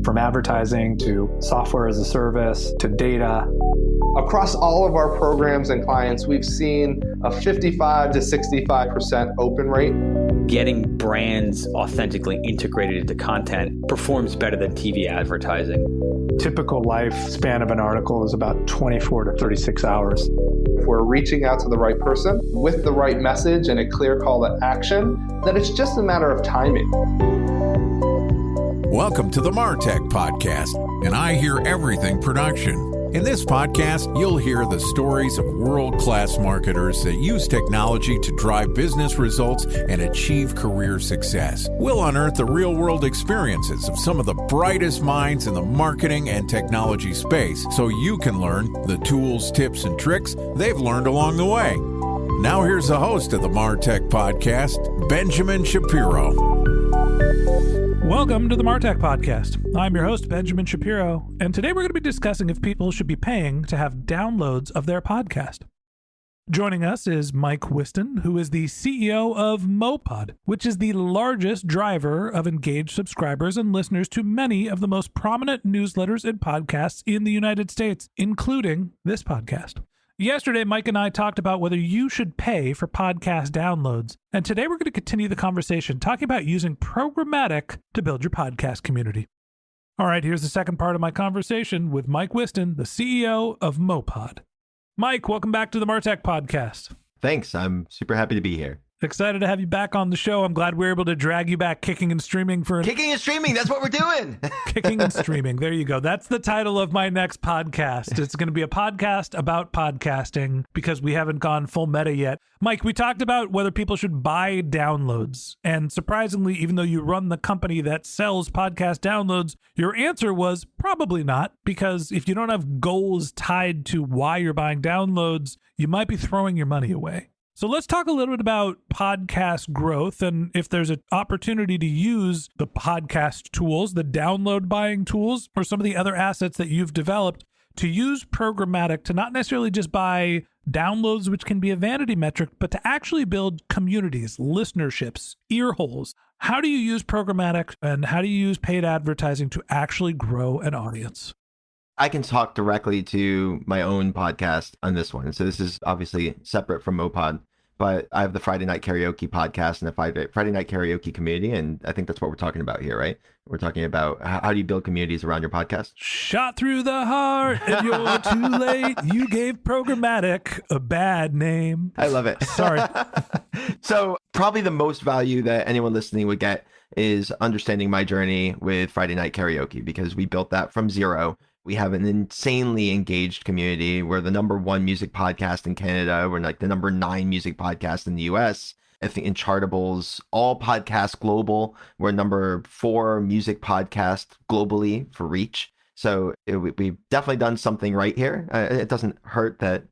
From advertising to software as a service to data. Across all of our programs and clients, we've seen a 55 to 65% open rate. Getting brands authentically integrated into content performs better than TV advertising. Typical lifespan of an article is about 24 to 36 hours. If we're reaching out to the right person with the right message and a clear call to action, then it's just a matter of timing. Welcome to the MarTech Podcast, and I Hear Everything production. In this podcast, you'll hear the stories of world-class marketers that use technology to drive business results and achieve career success. We'll unearth the real-world experiences of some of the brightest minds in the marketing and technology space so you can learn the tools, tips, and tricks they've learned along the way. Now here's the host of the MarTech Podcast, Benjamin Shapiro. Welcome to the MarTech Podcast. I'm your host, Benjamin Shapiro, and today we're going to be discussing if people should be paying to have downloads of their podcast. Joining us is Mike Wiston, who is the CEO of mowPod, which is the largest driver of engaged subscribers and listeners to many of the most prominent newsletters and podcasts in the United States, including this podcast. Yesterday, Mike and I talked about whether you should pay for podcast downloads. And today we're going to continue the conversation talking about using Programmatic to build your podcast community. All right, here's the second part of my conversation with Mike Wiston, the CEO of mowPod. Mike, welcome back to the MarTech Podcast. Thanks. I'm super happy to be here. Excited to have you back on the show. I'm glad we were able to drag you back kicking and streaming for... Kicking and streaming, that's what we're doing. Kicking and streaming. There you go. That's the title of my next podcast. It's going to be a podcast about podcasting because we haven't gone full meta yet. Mike, we talked about whether people should buy downloads. And surprisingly, even though you run the company that sells podcast downloads, your answer was probably not, because if you don't have goals tied to why you're buying downloads, you might be throwing your money away. So let's talk a little bit about podcast growth and if there's an opportunity to use the podcast tools, the download buying tools, or some of the other assets that you've developed to use Programmatic to not necessarily just buy downloads, which can be a vanity metric, but to actually build communities, listenerships, ear holes. How do you use Programmatic and how do you use paid advertising to actually grow an audience? I can talk directly to my own podcast on this one. So this is obviously separate from mowPod, but I have the Friday Night Karaoke podcast and the Friday Night Karaoke community. And I think that's what we're talking about here, right? We're talking about how do you build communities around your podcast? Shot through the heart and you're too late. You gave Programmatic a bad name. I love it. Sorry. So probably the most value that anyone listening would get is understanding my journey with Friday Night Karaoke, because we built that from zero. We have an insanely engaged community. We're the number 1 music podcast in Canada. We're like the number 9 music podcast in the US. I think in Chartables, all podcasts global. We're number 4 music podcast globally for reach. So we've definitely done something right here. It doesn't hurt that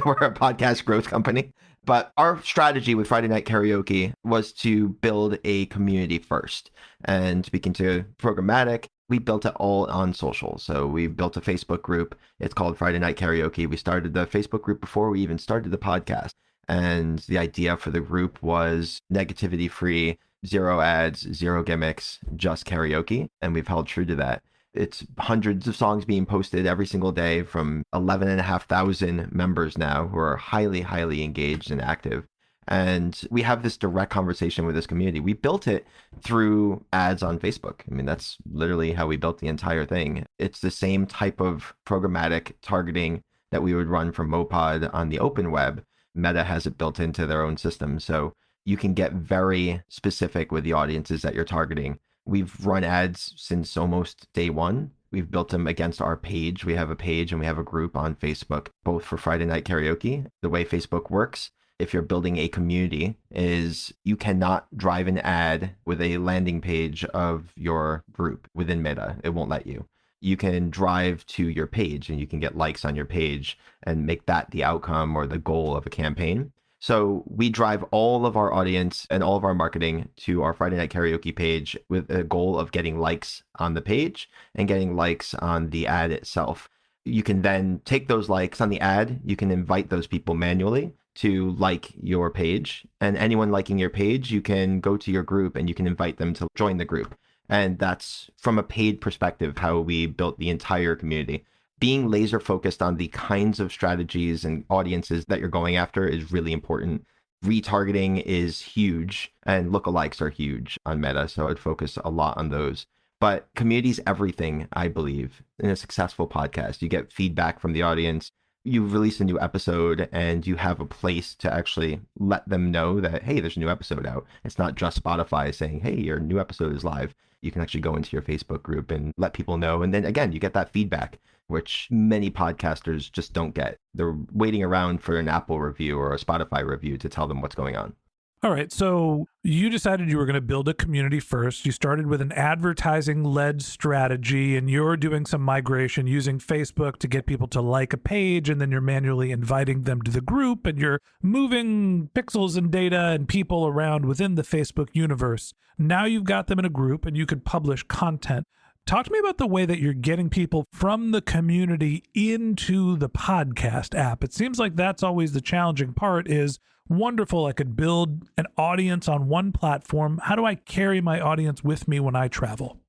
we're a podcast growth company. But our strategy with Friday Night Karaoke was to build a community first. And speaking to Programmatic, we built it all on social. So we built a Facebook group. It's called Friday Night Karaoke. We started the Facebook group before we even started the podcast. And the idea for the group was negativity free, 0 ads, 0 gimmicks, just karaoke. And we've held true to that. It's hundreds of songs being posted every single day from 11,500 members now who are highly, highly engaged and active. And we have this direct conversation with this community. We built it through ads on Facebook. I mean, that's literally how we built the entire thing. It's the same type of programmatic targeting that we would run from mowPod on the open web. Meta has it built into their own system. So you can get very specific with the audiences that you're targeting. We've run ads since almost day one. We've built them against our page. We have a page and we have a group on Facebook, both for Friday Night Karaoke. The way Facebook works, if you're building a community, is you cannot drive an ad with a landing page of your group within Meta. It won't let you. You can drive to your page and you can get likes on your page and make that the outcome or the goal of a campaign. So we drive all of our audience and all of our marketing to our Friday Night Karaoke page with a goal of getting likes on the page and getting likes on the ad itself. You can then take those likes on the ad. You can invite those people manually to like your page. And anyone liking your page, you can go to your group and you can invite them to join the group. And that's from a paid perspective, how we built the entire community. Being laser focused on the kinds of strategies and audiences that you're going after is really important. Retargeting is huge and lookalikes are huge on Meta. So I'd focus a lot on those. But community's everything, I believe, in a successful podcast. You get feedback from the audience. You release a new episode and you have a place to actually let them know that, hey, there's a new episode out. It's not just Spotify saying, hey, your new episode is live. You can actually go into your Facebook group and let people know. And then again, you get that feedback, which many podcasters just don't get. They're waiting around for an Apple review or a Spotify review to tell them what's going on. All right. So you decided you were going to build a community first. You started with an advertising-led strategy, and you're doing some migration using Facebook to get people to like a page, and then you're manually inviting them to the group, and you're moving pixels and data and people around within the Facebook universe. Now you've got them in a group, and you could publish content. Talk to me about the way that you're getting people from the community into the podcast app. It seems like that's always the challenging part is, wonderful, I could build an audience on one platform. How do I carry my audience with me when I travel?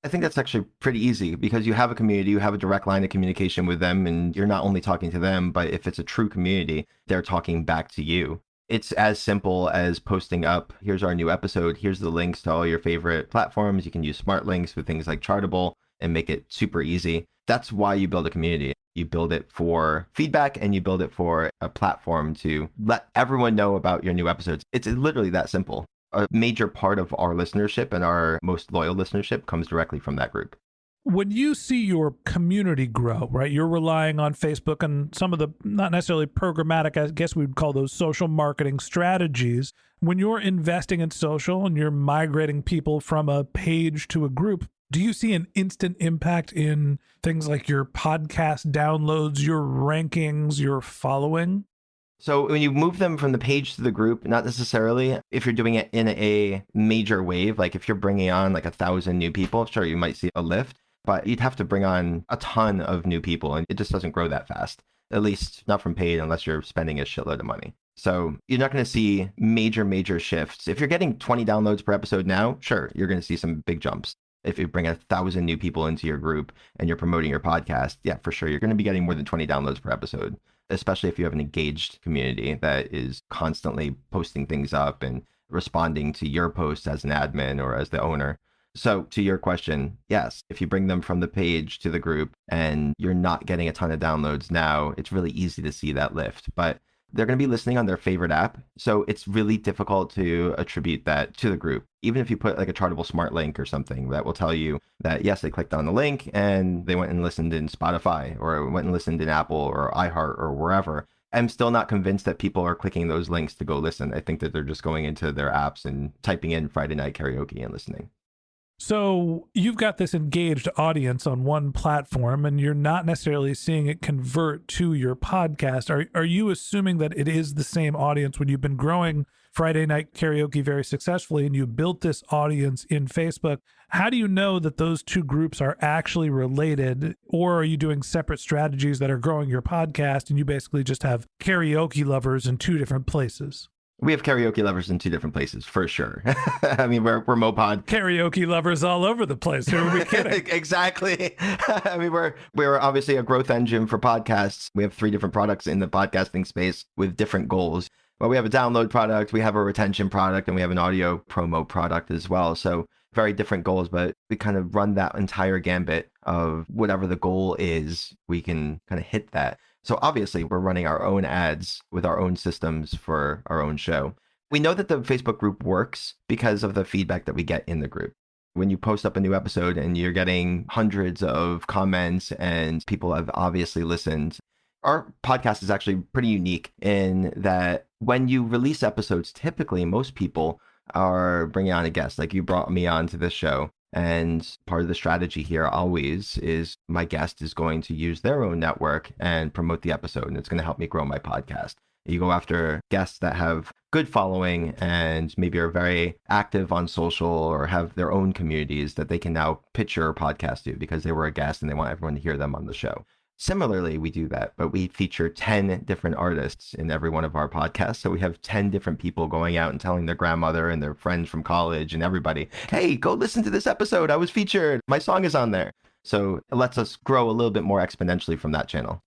I think that's actually pretty easy because you have a community, you have a direct line of communication with them, and you're not only talking to them, but if it's a true community, they're talking back to you. It's as simple as posting up, here's our new episode, here's the links to all your favorite platforms. You can use smart links with things like Chartable and make it super easy. That's why you build a community. You build it for feedback and you build it for a platform to let everyone know about your new episodes. It's literally that simple. A major part of our listenership and our most loyal listenership comes directly from that group. When you see your community grow, right, you're relying on Facebook and some of the, not necessarily programmatic, I guess we'd call those social marketing strategies. When you're investing in social and you're migrating people from a page to a group, do you see an instant impact in things like your podcast downloads, your rankings, your following? So when you move them from the page to the group, not necessarily. If you're doing it in a major wave, like if you're bringing on like 1,000 new people, sure, you might see a lift, but you'd have to bring on a ton of new people and it just doesn't grow that fast, at least not from paid unless you're spending a shitload of money. So you're not going to see major shifts. If you're getting 20 downloads per episode now, sure, you're going to see some big jumps. If you bring 1,000 new people into your group and you're promoting your podcast, yeah, for sure, you're going to be getting more than 20 downloads per episode, especially if you have an engaged community that is constantly posting things up and responding to your posts as an admin or as the owner. So to your question, yes, if you bring them from the page to the group and you're not getting a ton of downloads now, it's really easy to see that lift. But they're going to be listening on their favorite app. So it's really difficult to attribute that to the group. Even if you put like a Chartable smart link or something that will tell you that, yes, they clicked on the link and they went and listened in Spotify or went and listened in Apple or iHeart or wherever. I'm still not convinced that people are clicking those links to go listen. I think that they're just going into their apps and typing in Friday Night Karaoke and listening. So you've got this engaged audience on one platform and you're not necessarily seeing it convert to your podcast. Are you assuming that it is the same audience when you've been growing Friday Night Karaoke very successfully and you built this audience in Facebook? How do you know that those two groups are actually related, or are you doing separate strategies that are growing your podcast and you basically just have karaoke lovers in two different places? We have karaoke lovers in two different places, for sure. I mean, we're mowPod. Karaoke lovers all over the place. Who are we kidding? Exactly. I mean, we're obviously a growth engine for podcasts. We have 3 different products in the podcasting space with different goals. Well, we have a download product, we have a retention product, and we have an audio promo product as well. So very different goals, but we kind of run that entire gambit of whatever the goal is, we can kind of hit that. So obviously, we're running our own ads with our own systems for our own show. We know that the Facebook group works because of the feedback that we get in the group. When you post up a new episode and you're getting hundreds of comments and people have obviously listened, our podcast is actually pretty unique in that when you release episodes, typically most people are bringing on a guest. Like you brought me on to this show. And part of the strategy here always is my guest is going to use their own network and promote the episode. And it's going to help me grow my podcast. You go after guests that have good following and maybe are very active on social or have their own communities that they can now pitch your podcast to because they were a guest and they want everyone to hear them on the show. Similarly, we do that, but we feature 10 different artists in every one of our podcasts. So we have 10 different people going out and telling their grandmother and their friends from college and everybody, hey, go listen to this episode. I was featured. My song is on there. So it lets us grow a little bit more exponentially from that channel.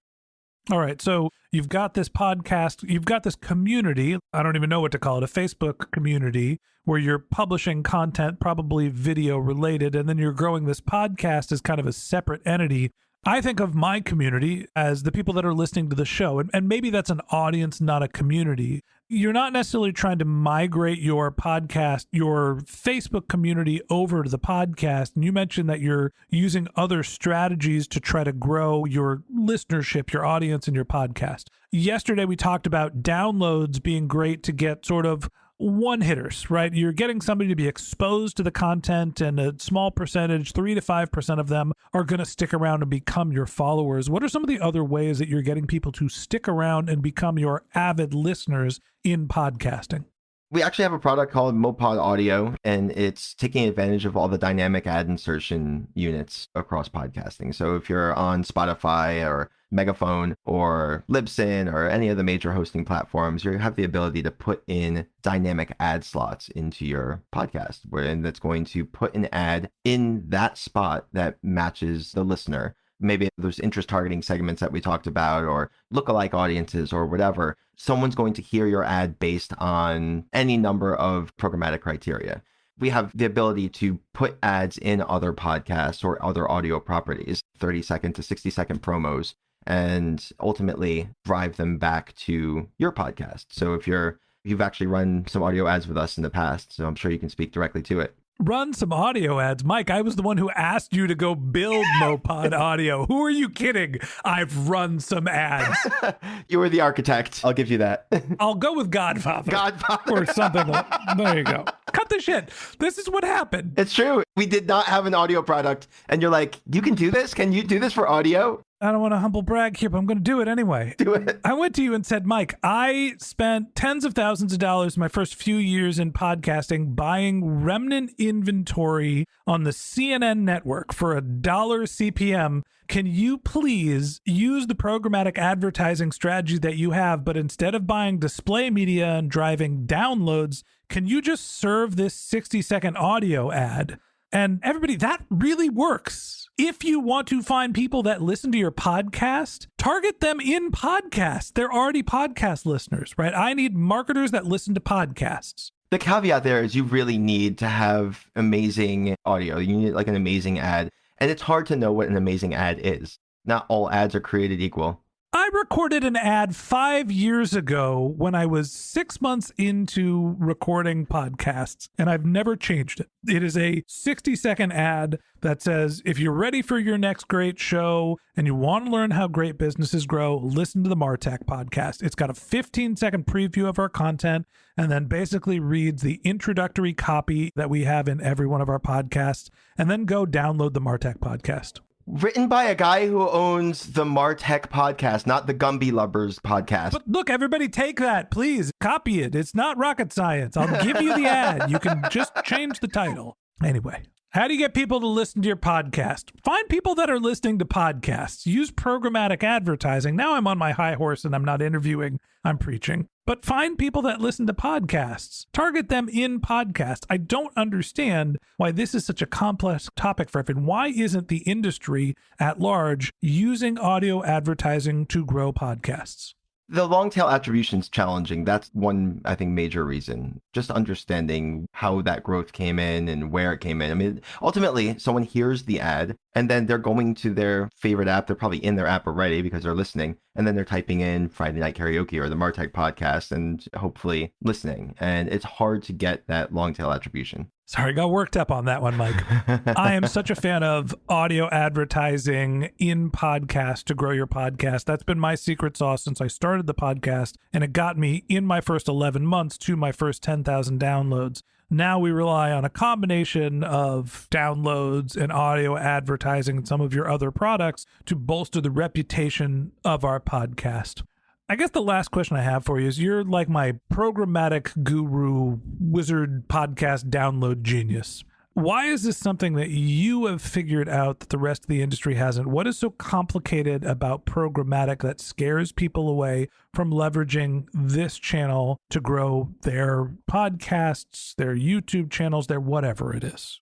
All right. So you've got this podcast, you've got this community. I don't even know what to call it, a Facebook community where you're publishing content, probably video related, and then you're growing this podcast as kind of a separate entity. I think of my community as the people that are listening to the show, and maybe that's an audience, not a community. You're not necessarily trying to migrate your podcast, your Facebook community over to the podcast. And you mentioned that you're using other strategies to try to grow your listenership, your audience, and your podcast. Yesterday, we talked about downloads being great to get sort of one-hitters, right? You're getting somebody to be exposed to the content, and a small percentage, 3 to 5% of them, are going to stick around and become your followers. What are some of the other ways that you're getting people to stick around and become your avid listeners in podcasting? We actually have a product called mowPod Audio, and it's taking advantage of all the dynamic ad insertion units across podcasting. So if you're on Spotify or Megaphone or Libsyn or any of the major hosting platforms, you have the ability to put in dynamic ad slots into your podcast, and that's going to put an ad in that spot that matches the listener. Maybe there's interest targeting segments that we talked about, or lookalike audiences, or whatever. Someone's going to hear your ad based on any number of programmatic criteria. We have the ability to put ads in other podcasts or other audio properties, 30-second to 60-second promos, and ultimately drive them back to your podcast. So if you've actually run some audio ads with us in the past, so I'm sure you can speak directly to it. Run some audio ads. Mike, I was the one who asked you to go build mowPod Audio. Who are you kidding? I've run some ads. You were the architect. I'll give you that. I'll go with Godfather. Godfather. Or something like there you go. Cut the shit. This is what happened. It's true. We did not have an audio product. And you're like, you can do this? Can you do this for audio? I don't want to humble brag here, but I'm going to do it anyway. Do it. I went to you and said, Mike, I spent tens of thousands of dollars my first few years in podcasting buying remnant inventory on the CNN network for $1 CPM. Can you please use the programmatic advertising strategy that you have, but instead of buying display media and driving downloads, can you just serve this 60-second audio ad? And everybody, that really works. If you want to find people that listen to your podcast, target them in podcasts. They're already podcast listeners, right? I need marketers that listen to podcasts. The caveat there is you really need to have amazing audio. You need like an amazing ad. And it's hard to know what an amazing ad is. Not all ads are created equal. I recorded an ad 5 years ago when I was 6 months into recording podcasts, and I've never changed it. It is a 60-second ad that says, if you're ready for your next great show and you want to learn how great businesses grow, listen to the MarTech podcast. It's got a 15-second preview of our content and then basically reads the introductory copy that we have in every one of our podcasts, and then go download the MarTech podcast. Written by a guy who owns the MarTech podcast, not the Gumby Lubbers podcast. But look, everybody take that, please. Copy it. It's not rocket science. I'll give you the ad. You can just change the title. Anyway, how do you get people to listen to your podcast? Find people that are listening to podcasts. Use programmatic advertising. Now I'm on my high horse and I'm not interviewing, I'm preaching. But find people that listen to podcasts. Target them in podcasts. I don't understand why this is such a complex topic for everyone. Why isn't the industry at large using audio advertising to grow podcasts? The long tail attribution is challenging. That's one, I think, major reason. Just understanding how that growth came in and where it came in. I mean, ultimately, someone hears the ad and then they're going to their favorite app. They're probably in their app already because they're listening. And then they're typing in Friday Night Karaoke or the MarTech podcast and hopefully listening. And it's hard to get that long tail attribution. Sorry, got worked up on that one, Mike. I am such a fan of audio advertising in podcasts to grow your podcast. That's been my secret sauce since I started the podcast, and it got me in my first 11 months to my first 10,000 downloads. Now we rely on a combination of downloads and audio advertising and some of your other products to bolster the reputation of our podcast. I guess the last question I have for you is, you're like my programmatic guru, wizard, podcast download genius. Why is this something that you have figured out that the rest of the industry hasn't? What is so complicated about programmatic that scares people away from leveraging this channel to grow their podcasts, their YouTube channels, their whatever it is?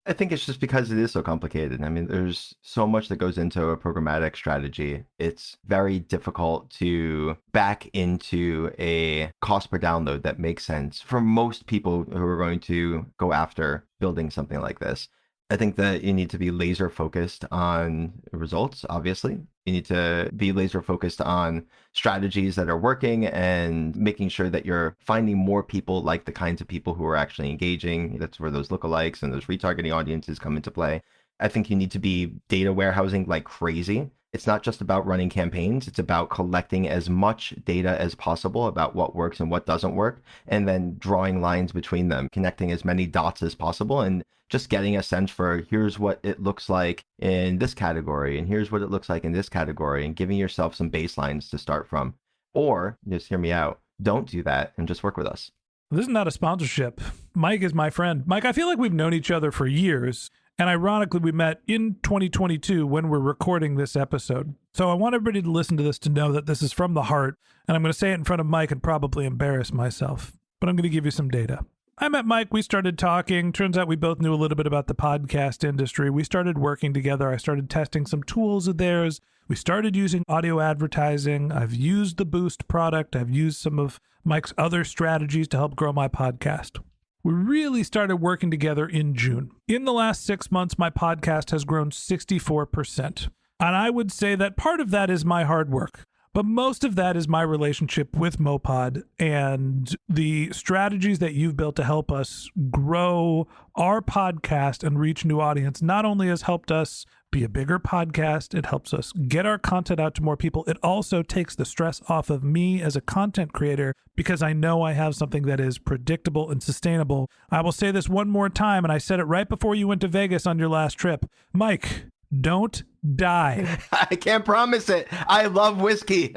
I think it's just because it is so complicated. I mean, there's so much that goes into a programmatic strategy. It's very difficult to back into a cost per download that makes sense for most people who are going to go after building something like this. I think that you need to be laser focused on results, obviously. You need to be laser focused on strategies that are working and making sure that you're finding more people like the kinds of people who are actually engaging. That's where those lookalikes and those retargeting audiences come into play. I think you need to be data warehousing like crazy. It's not just about running campaigns. It's about collecting as much data as possible about what works and what doesn't work, and then drawing lines between them, connecting as many dots as possible, and just getting a sense for here's what it looks like in this category, and here's what it looks like in this category, and giving yourself some baselines to start from. Or just hear me out. Don't do that and just work with us. This is not a sponsorship. Mike is my friend. Mike, I feel like we've known each other for years. And ironically, we met in 2022 when we're recording this episode. So I want everybody to listen to this to know that this is from the heart. And I'm going to say it in front of Mike and probably embarrass myself. But I'm going to give you some data. I met Mike. We started talking. Turns out we both knew a little bit about the podcast industry. We started working together. I started testing some tools of theirs. We started using audio advertising. I've used the Boost product. I've used some of Mike's other strategies to help grow my podcast. We really started working together in June. In the last 6 months, my podcast has grown 64%. And I would say that part of that is my hard work, but most of that is my relationship with mowPod and the strategies that you've built to help us grow our podcast and reach new audience. Not only has helped us be a bigger podcast, it helps us get our content out to more people. It also takes the stress off of me as a content creator because I know I have something that is predictable and sustainable. I will say this one more time, and I said it right before you went to Vegas on your last trip. Mike, don't die. I can't promise it. I love whiskey.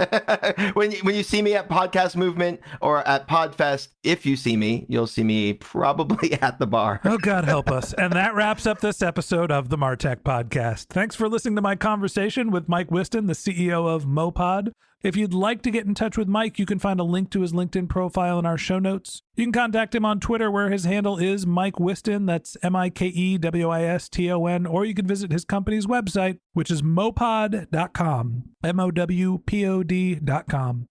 When you see me at Podcast Movement or at Podfest, if you see me, you'll see me probably at the bar. Oh, God help us. And that wraps up this episode of the Martech Podcast. Thanks for listening to my conversation with Mike Wiston, the CEO of mowPod. If you'd like to get in touch with Mike, you can find a link to his LinkedIn profile in our show notes. You can contact him on Twitter, where his handle is Mike Wiston. That's MikeWiston, or you can visit his company's website, which is mowPod.com, mowPod.com.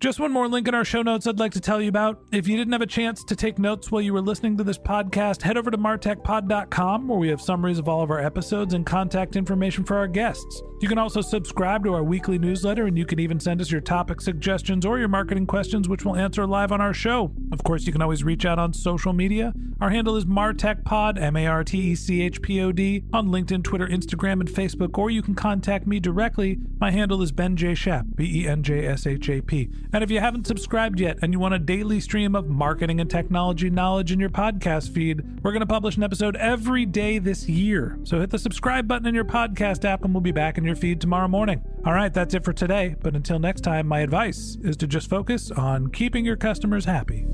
Just one more link in our show notes I'd like to tell you about. If you didn't have a chance to take notes while you were listening to this podcast, head over to martechpod.com, where we have summaries of all of our episodes and contact information for our guests. You can also subscribe to our weekly newsletter, and you can even send us your topic suggestions or your marketing questions, which we'll answer live on our show. Of course, you can always reach out on social media. Our handle is martechpod, MARTECHPOD, on LinkedIn, Twitter, Instagram, and Facebook, or you can contact me directly. My handle is Ben J. Shap, BenJShap. And if you haven't subscribed yet and you want a daily stream of marketing and technology knowledge in your podcast feed, we're going to publish an episode every day this year. So hit the subscribe button in your podcast app and we'll be back in your feed tomorrow morning. All right, that's it for today. But until next time, my advice is to just focus on keeping your customers happy.